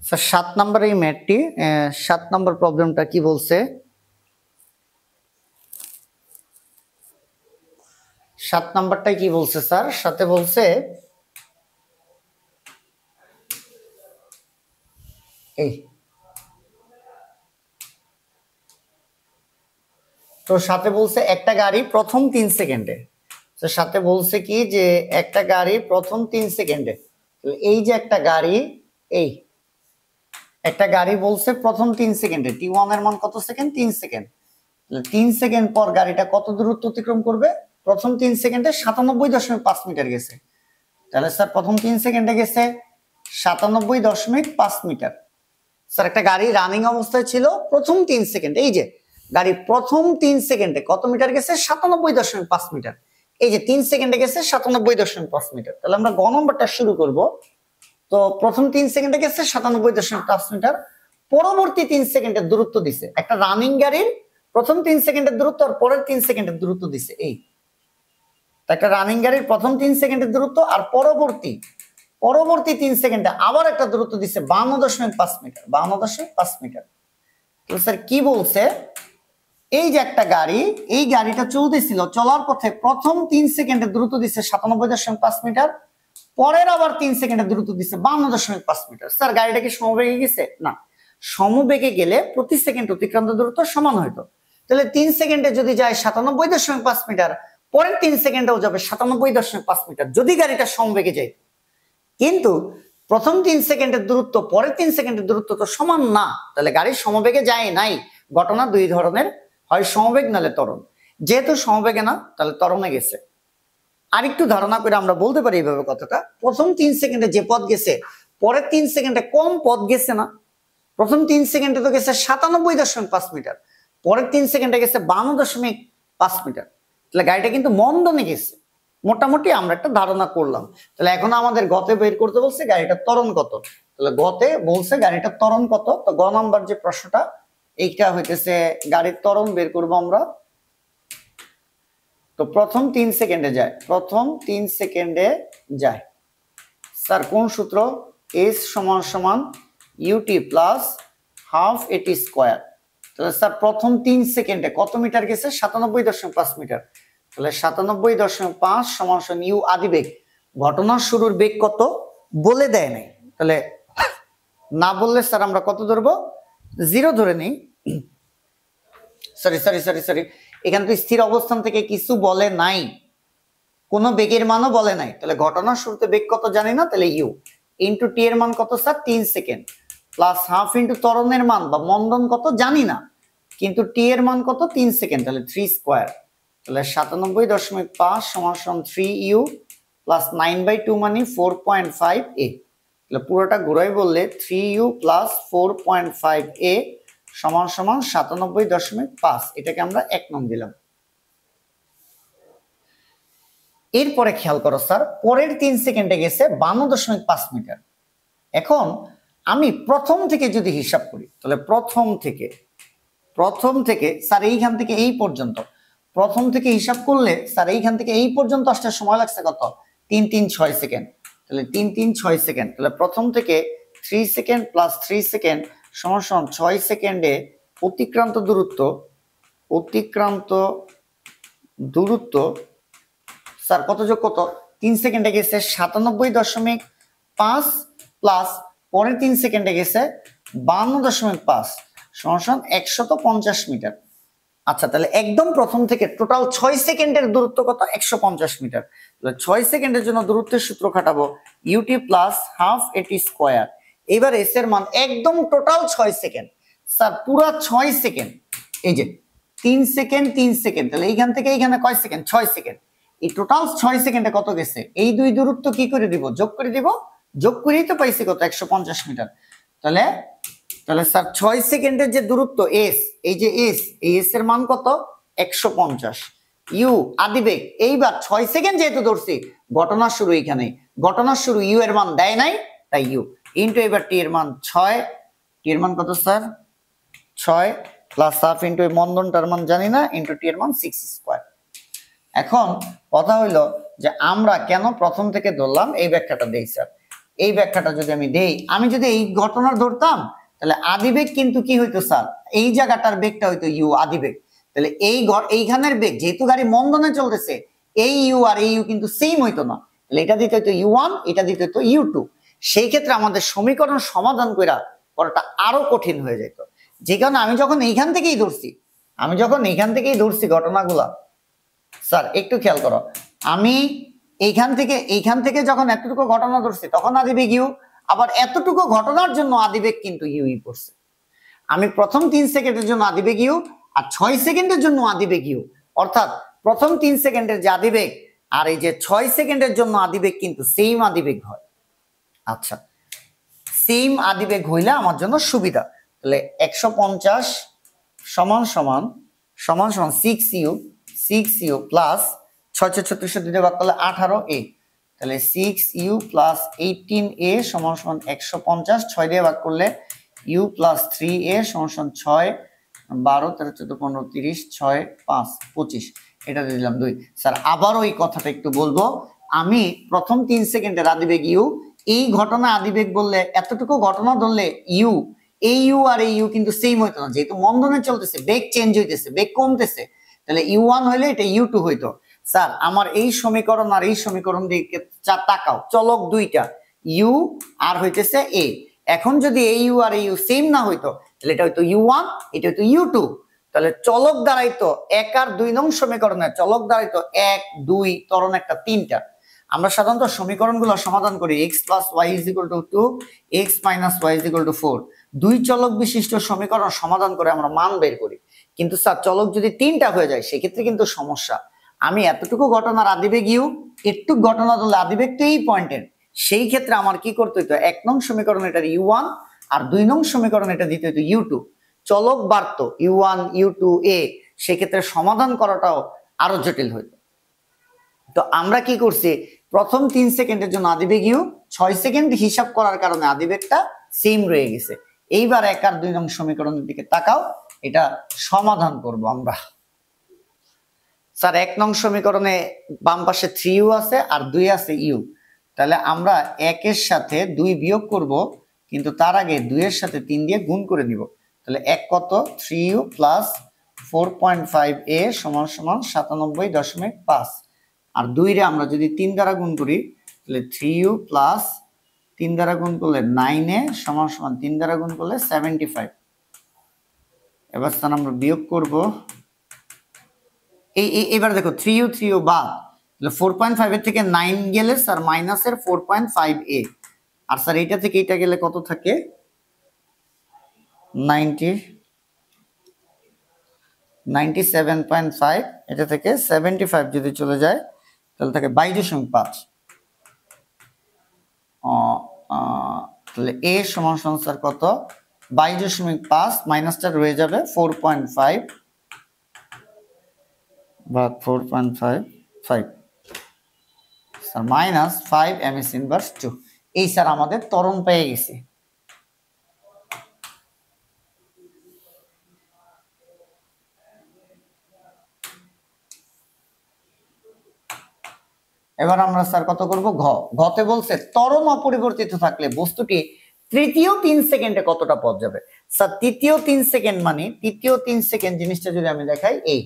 Sir 7 নম্বর এই ম্যাথটি 7 নম্বর প্রবলেমটা কি বলছে 7 নম্বরটাই কি বলছে স্যার সাথে বলছে এই তো সাথে বলছে একটা গাড়ি প্রথম 3 সেকেন্ডে তো সাথে বলছে কি যে একটা গাড়ি প্রথম 3 সেকেন্ডে তো এই যে একটা গাড়ি এই একটা গাড়ি বলছে প্রথম 3 সেকেন্ডে t1 এর মান কত সেকেন্ড 3 সেকেন্ড 3 সেকেন্ড পর গাড়িটা কত দূরত্ব অতিক্রম করবে প্রথম 3 সেকেন্ডে 97.5 মিটার গেছে তাহলে স্যার প্রথম 3 সেকেন্ডে গেছে 97.5 মিটার স্যার একটা গাড়ি রানিং অবস্থায় ছিল প্রথম 3 সেকেন্ড এই যে গাড়ি প্রথম 3 সেকেন্ডে কত মিটার গেছে 97.5 মিটার এই যে 3 সেকেন্ডে গেছে 97.5 মিটার তাহলে আমরা গ নম্বরটা শুরু করব তো প্রথম 3 সেকেন্ডে গেছে 97.5 মিটার পরবর্তী 3 সেকেন্ডের দূরত্ব দিছে একটা রানিং গাড়ির প্রথম 3 সেকেন্ডের দূরত্ব আর পরের 3 সেকেন্ডের দূরত্ব দিছে এই একটা রানিং গাড়ির প্রথম 3 সেকেন্ডের দূরত্ব আর পরবর্তী 3 সেকেন্ডে আবার একটা দূরত্ব দিছে 52.5 মিটার 52.5 মিটার তো স্যার কি বলছে এই যে একটা গাড়ি এই গাড়িটা চলতেছিল চলার পথে প্রথম 3 সেকেন্ডের দূরত্ব দিছে 97.5 মিটার পরের আবার 3 সেকেন্ডের দূরত্ব দিছে 52.5 মিটার স্যার গাড়িটা কি সমবেগে গেছে না সমবেগে গেলে প্রতি সেকেন্ড অতিক্রান্ত দূরত্ব সমান হইতো তাহলে 3 সেকেন্ডে যদি যায় 97.5 মিটার পরের 3 সেকেন্ডেও যাবে 97.5 মিটার যদি গাড়িটা সমবেগে যায় কিন্তু প্রথম 3 সেকেন্ডের দূরত্ব পরের 3 সেকেন্ডের দূরত্ব তো সমান না তাহলে গাড়ি সমবেগে যায় নাই ঘটনা দুই ধরনের হয় সমবেগ নালে ত্বরণ যেহেতু সমবেগে না তাহলে ত্বরণে গেছে আরেকটু ধারণা করে আমরা বলতে পারি এইভাবে কথাটা প্রথম 3 সেকেন্ডে যে পথ গেছে পরের 3 সেকেন্ডে কম পথ গেছে না প্রথম 3 সেকেন্ডে তো গেছে 97.5 মিটার পরের 3 সেকেন্ডে গেছে 52.5 মিটার তাহলে গাড়িটা কিন্তু মন্দনে গেছে মোটামুটি আমরা একটা ধারণা করলাম তাহলে এখন আমাদের গতে বের করতে বলছে গাড়িটার ত্বরণ কত তাহলে গতে বলছে গাড়িটার ত্বরণ কত তো গ নাম্বার যে প্রশ্নটা এইটা হইতেছে গাড়ির ত্বরণ বের করব আমরা তো প্রথম 3 সেকেন্ডে যায় প্রথম 3 সেকেন্ডে যায় স্যার কোন সূত্র s সমান সমান ut প্লাস হাফ এটি স্কয়ার তাহলে স্যার প্রথম 3 সেকেন্ডে কত মিটার গেছে 97.5 মিটার তাহলে 97.5 সমান সমান ইউ আদিবেগ ঘটনার শুরুর বেগ কত বলে দেয় নাই তাহলে না বললে স্যার আমরা কত ধরবো 0 ধরে নেই সরি এখানে তো স্থির অবস্থান থেকে কিছু বলে নাই কোনো বেগের মানও বলে নাই তাহলে ঘটনার শুরুতে বেগ কত জানি না তাহলে ইউ ইনটু টি এর মান কত sir 3 second plus half into ত্বরণের মান বা মন্দন কত জানি না কিন্তু টি এর মান কত 3 সেকেন্ড তাহলে 3 স্কয়ার তাহলে 97.5 সমান সমান 3 ইউ প্লাস 9/2 মানে 4.5 এ তাহলে পুরোটা ঘুরাই বললে 3 ইউ প্লাস 4.5 এ সমান সমান 97.5 এটাকে আমরা 1 নং দিলাম এরপরে খেয়াল করো স্যার পরের 3 সেকেন্ডে গেছে 52.5 মিটার এখন আমি প্রথম থেকে যদি হিসাব করি তাহলে প্রথম থেকে স্যার এইখান থেকে এই পর্যন্ত প্রথম থেকে হিসাব করলে স্যার এইখান থেকে এই পর্যন্ত আসতে সময় লাগছে কত 3-3-6 সেকেন্ড তাহলে 3-3-6 সেকেন্ড তাহলে প্রথম থেকে 3 সেকেন্ড প্লাস 3 সেকেন্ড সমান সমান 6 সেকেন্ডে অতিক্রান্ত দূরত্ব স্যার কত যোগ কত 3 সেকেন্ডে গেছে 97.5 প্লাস পরের 3 সেকেন্ডে গেছে 52.5 সমান 150 মিটার আচ্ছা তাহলে একদম প্রথম থেকে টোটাল 6 সেকেন্ডের দূরত্ব কত 150 মিটার তাহলে 6 সেকেন্ডের জন্য দূরত্বের সূত্র খাটাবো ইউটি প্লাস হাফ এটি স্কয়ার এবার এস এর মান একদম টোটাল 6 সেকেন্ড স্যার পুরো 6 সেকেন্ড এই যে 3 সেকেন্ড 3 সেকেন্ড তাহলে এইখান থেকে এইখানে কয় সেকেন্ড 6 সেকেন্ড এই টোটাল 6 সেকেন্ডে কত গেছে এই দুই দূরত্ব কি করে দিব যোগ করে দিব যোগ করেই তো পাইছি কত 150 মিটার তাহলে স্যার 6 সেকেন্ডের যে দূরত্ব এস এই যে এস এই এস এর মান কত 150 ইউ আদিবেগ এইবার 6 সেকেন্ড যেহেতু ধরছি ঘটনা শুরু এখানে ঘটনা শুরু ইউ এর মান দেয় নাই তাই ইউ ইনটু এবার টি এর মান 6 টি এর মান কত স্যার 6 প্লাস হাফ ইনটু এই মন্দনটার মান জানি না ইনটু টি এর মান 6 স্কয়ার এখন কথা হইলো যে আমরা কেন প্রথম থেকে ধরলাম এই ব্যাখ্যাটা দেই স্যার এই ব্যাখ্যাটা যদি আমি দেই, আমি যদি এই ঘটনা ধরতাম তাহলে আদিবেগ কিন্তু কি হইতো স্যার, এই জায়গাটার বেগটা হইতো ইউ আদিবেগ। তাহলে এইখানের বেগ যেহেতু গাড়ি মন্দনে চলতেছে, এই ইউ আর এই ইউ কিন্তু সেম হইতো না, তাহলে এটা দিতে হইতো U1, এটা দিতে হইতো U2। সেই ক্ষেত্রে আমাদের সমীকরণ সমাধান করাটা আরো কঠিন হয়ে যেত। যে কারণে আমি যখন এইখান থেকেই ধরছি ঘটনাগুলা, স্যার একটু খেয়াল করো, আমি এইখান থেকে যখন এতটুকু ঘটনা ধরছি তখন আদিবেগ ইউ, আবার এতটুকু ঘটনার জন্য আদিবেগ কিন্তু ইউই পড়ছে। আমি প্রথম 3 সেকেন্ডের জন্য আদিবেগ ইউ আর 6 সেকেন্ডের জন্য আদিবেগ ইউ, অর্থাৎ প্রথম 3 সেকেন্ডের যে আদিবেগ আর এই যে 6 সেকেন্ডের জন্য আদিবেগ কিন্তু সেম আদিবেগ হয়। আচ্ছা, সেম আদিবেগ হইলে আমার জন্য সুবিধা। তাহলে 150 সমান সমান 6u প্লাস 6 দিয়ে ভাগ করলে 18a, তাহলে 6u প্লাস 18a সমান সমান 150, 6 দিয়ে ভাগ করলে u প্লাস 3a সমান সমান 6, 12, 13, 14, 15, 30, 6, 5, 25, এটা দিয়ে দিলাম 2। স্যার আবারও এই কথাটা একটু বলবো, আমি প্রথম 3 সেকেন্ডের আদিবেগ ইউ, এই ঘটনা আদিবেগ বললে এতটুকু ঘটনা ধরলে ইউ, এই ইউ আর এই ইউ কিন্তু সেম হইতো না, যেহেতু মন্দনে চলতেছে বেগ চেঞ্জ হইতেছে, বেগ কমতেছে, তাহলে U1 হইলে এটা U2 হইতো। স্যার আমার এই সমীকরণ আর এই সমীকরণ দিকে তাকাও, চলক দুইটা ইউ আর হইতেছে এ। এখন যদি এই ইউ আর এই ইউ সেম না হইতো তাহলে এটা হইতো U1, এটা হইতো U2। তাহলে চলক দাঁড়াইতো 1 আর 2 নং সমীকরণে চলক দাঁড়াইতো 1, 2, ত্বরণ একটা 3টা। আমরা সাধারণত সমীকরণগুলো সমাধান করি x + y = 2, x - y = 4, দুই চলক বিশিষ্ট সমীকরণ সমাধান করে আমরা মান বের করি। কিন্তু স্যার চলক যদি 3টা হয়ে যায় সেক্ষেত্রে কিন্তু সমস্যা। আমি এতটুকু ঘটনার আদিবেগ ইউ, একটু ঘটনা ধরলে আদিবেগ তো এই পয়েন্টের, সেই ক্ষেত্রে আমার কি করতে হইতো, 1 নং সমীকরণ এটা U1 আর 2 নং সমীকরণ এটা দিতে হইতো U2। চলক বাড়তো U1, U2, a, সেক্ষেত্রে সমাধান করাটাও আরো জটিল হইতো। তো আমরা কি করছি, প্রথম 3 সেকেন্ডের জন্য আদিবেগ ইউ, 6 সেকেন্ড হিসাব করার কারণে আদিবেগটা সেম রয়ে গেছে। এইবার 1 আর 2 নং সমীকরণের দিকে তাকাও, এটা সমাধান করব আমরা। স্যার 1 নং সমীকরণে বাম পাশে 3u আছে আর 2 আছে u, তাহলে আমরা 1 এর সাথে 2 বিয়োগ করব, কিন্তু তার আগে 2 এর সাথে 3 দিয়ে গুণ করে নিব। তাহলে 1 কত, 3u প্লাস 4.5a সমান সমান 97.5, আর 2 রে আমরা যদি 3 দ্বারা গুণ করি তাহলে 3u প্লাস 3 দ্বারা গুণ করলে 9a সমান সমান 3 দ্বারা গুণ করলে 75। এবার স্যার আমরা বিয়োগ করব, এবার দেখো 3u বাদ, তাহলে 4.5 এর থেকে 9 গেলে স্যার মাইনাসের 4.5a, আর স্যার এইটা থেকে এইটা গেলে কত থাকে 97.5, এটা থেকে 75 যদি চলে যায় তাহলে থাকে 22.5। তাহলে a সমান সমান স্যার কত 22.5, মাইনাসটা রয়ে যাবে 4.5 ভাগ 4.55 স্যার মাইনাস 5 ms ইনভার্স 2। এই স্যার আমাদের ত্বরণ পেয়ে গেছি। এবার আমরা স্যার কত করব, ঘতে বলছে ত্বরণ অপরিবর্তিত থাকলে বস্তুটি তৃতীয় 3 সেকেন্ডে কতটা পথ যাবে। স্যার তৃতীয় 3 সেকেন্ড মানে তৃতীয় 3 সেকেন্ড জিনিসটা যদি আমি দেখাই এই,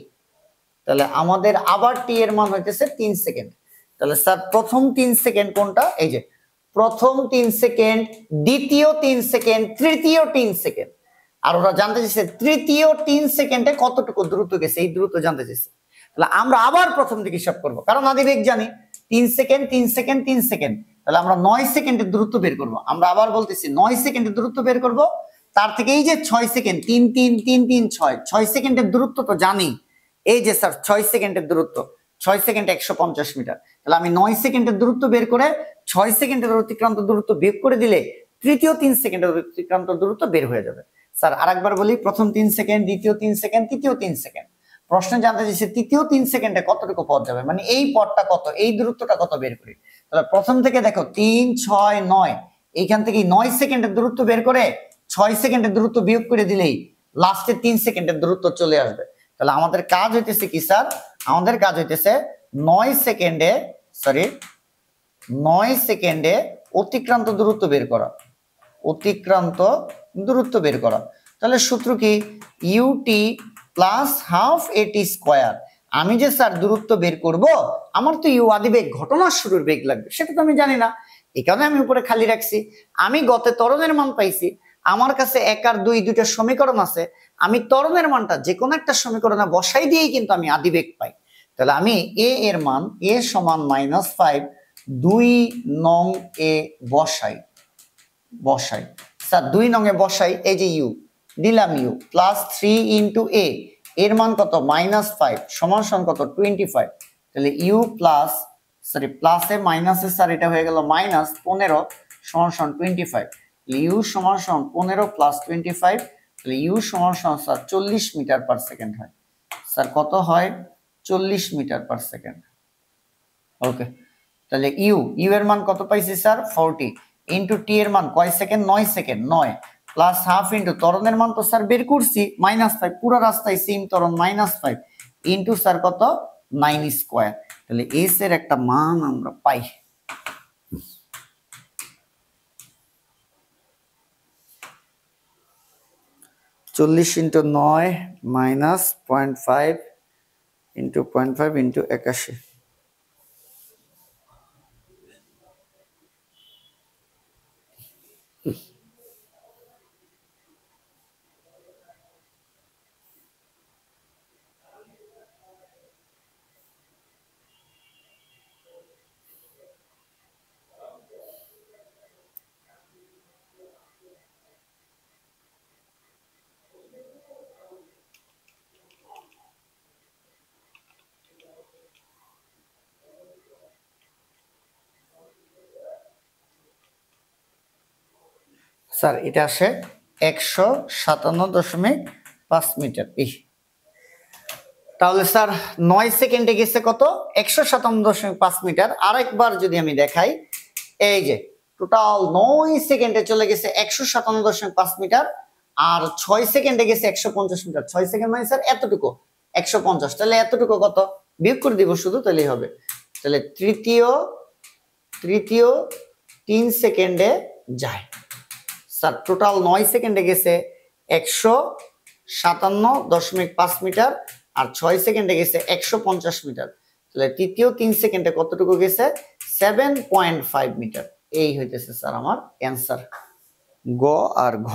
তাহলে আমাদের আবার টি এর মান হইতেছে 3 সেকেন্ড। তাহলে স্যার প্রথম 3 সেকেন্ড কোনটা, এই যে প্রথম 3 সেকেন্ড, দ্বিতীয় 3 সেকেন্ড, তৃতীয় 3 সেকেন্ড। আর ওরা জানতে চাইছে তৃতীয় 3 সেকেন্ডে কতটুকু দ্রুত গেছে, এই দ্রুত জানতে চাইছে। তাহলে আমরা আবার প্রথম দিকে হিসাব করব, কারণ আদিবেগ জানি 3 সেকেন্ড 3 সেকেন্ড 3 সেকেন্ড, তাহলে আমরা 9 সেকেন্ডের দূরত্ব বের করব। আমরা আবার বলতেছি 9 সেকেন্ডের দূরত্ব বের করব, তার থেকে এই যে 6 সেকেন্ড 3 3 3 3 6 সেকেন্ডের দূরত্ব তো জানি, এই যে স্যার 6 সেকেন্ডের দূরত্ব, 6 সেকেন্ড 150 মিটার। তাহলে আমি 9 সেকেন্ডের দূরত্ব বের করে 6 সেকেন্ডের অতিক্রান্ত দূরত্ব বিয়োগ করে দিলে তৃতীয় 3 সেকেন্ডের অতিক্রান্ত দূরত্ব বের হয়ে যাবে। স্যার আরেকবার বলি, প্রথম 3 সেকেন্ড, দ্বিতীয় 3 সেকেন্ড, তৃতীয় 3 সেকেন্ড। প্রশ্নে জানতে চাইছে তৃতীয় 3 সেকেন্ডে কতটুকু পথ যাবে, মানে এই পথটা কত, এই দূরত্বটা কত বের করি। তাহলে প্রথম থেকে দেখো 3 6 9, এইখান থেকে 9 সেকেন্ডের দূরত্ব বের করে 6 সেকেন্ডের দূরত্ব বিয়োগ করে দিলেই লাস্টে 3 সেকেন্ডের দূরত্ব চলে আসবে। তাহলে আমাদের কাজ হইতেছে কি স্যার, আমাদের কাজ হইতেছে 9 সেকেন্ডে অতিক্রান্ত দূরত্ব বের করা, অতিক্রান্ত দূরত্ব বের করা। তাহলে সূত্র কি, ইউটি প্লাস হাফ এটি স্কোয়ার। আমি যে স্যার দূরত্ব বের করব, আমার তো ইউ আদিবেগ, ঘটনার শুরুর বেগ লাগবে, সেটা তো আমি জানি না, এই কারণে আমি উপরে খালি রাখছি। আমি গতে ত্বরণের মান পাইছি, আমার কাছে 1 আর 2 দুইটা সমীকরণ আছে, আমি ত্বরণের মানটা যে কোনো একটা সমীকরণে বসাই দিয়েই কিন্তু আমি আদিবেগ পাই। তাহলে আমি এ এর মান এ সমান -5 2 নং এ বসাই স্যার 2 নং এ বসাই, এই যে ইউ দিলাম, ইউ প্লাস 3 ইন্টু এ, এর মান কত -5 সমান সমান কত 25। তাহলে ইউ প্লাস, সরি প্লাসে মাইনাসে স্যার এটা হয়ে গেল -15 সমান সমান 25। ইউ সমান সমান 15 প্লাস 25, তাহলে ইউ সমান সমান স্যার 40 মিটার পার সেকেন্ড হয়। স্যার কত হয় 40 মিটার পার সেকেন্ড। ওকে, তাহলে ইউ এর মান কত পাইছি স্যার 40 ইন্টু টি এর মান কয় second 9 second 9 plus half into ত্বরণের মান তো স্যার বের করছি -5, পুরো রাস্তায় সেম ত্বরণ -5 ইন্টু স্যার কত 9 স্কয়ার। তাহলে এস এর একটা মান আমরা পাই। চল্লিশ into 9 minus 0.5 into 0.5 into 81। Sir এটা আসে 157.5 মিটার। তাহলে স্যার 9 সেকেন্ডে গেছে কত 157.5 মিটার। আরেকবার যদি আমি দেখাই, এই যে টোটাল 9 সেকেন্ডে চলে গেছে 157.5 মিটার, আর 6 সেকেন্ডে গেছে 150 মিটার। 6 সেকেন্ড মানে স্যার এতটুকু 150, তাহলে এতটুকু কত বিয়োগ করে দিব শুধু, তাহলেই হবে। তাহলে তৃতীয় 3 সেকেন্ডে যায় স্যার। টোটাল 9 সেকেন্ডে গেছে 157.5 মিটার, আর 6 সেকেন্ডে গেছে 150 মিটার। তাহলে তৃতীয় 3 সেকেন্ডে কতটুকু গেছে 7.5 মিটার। এই হইতেছে স্যার আমার অ্যান্সার, গ আর ঘ।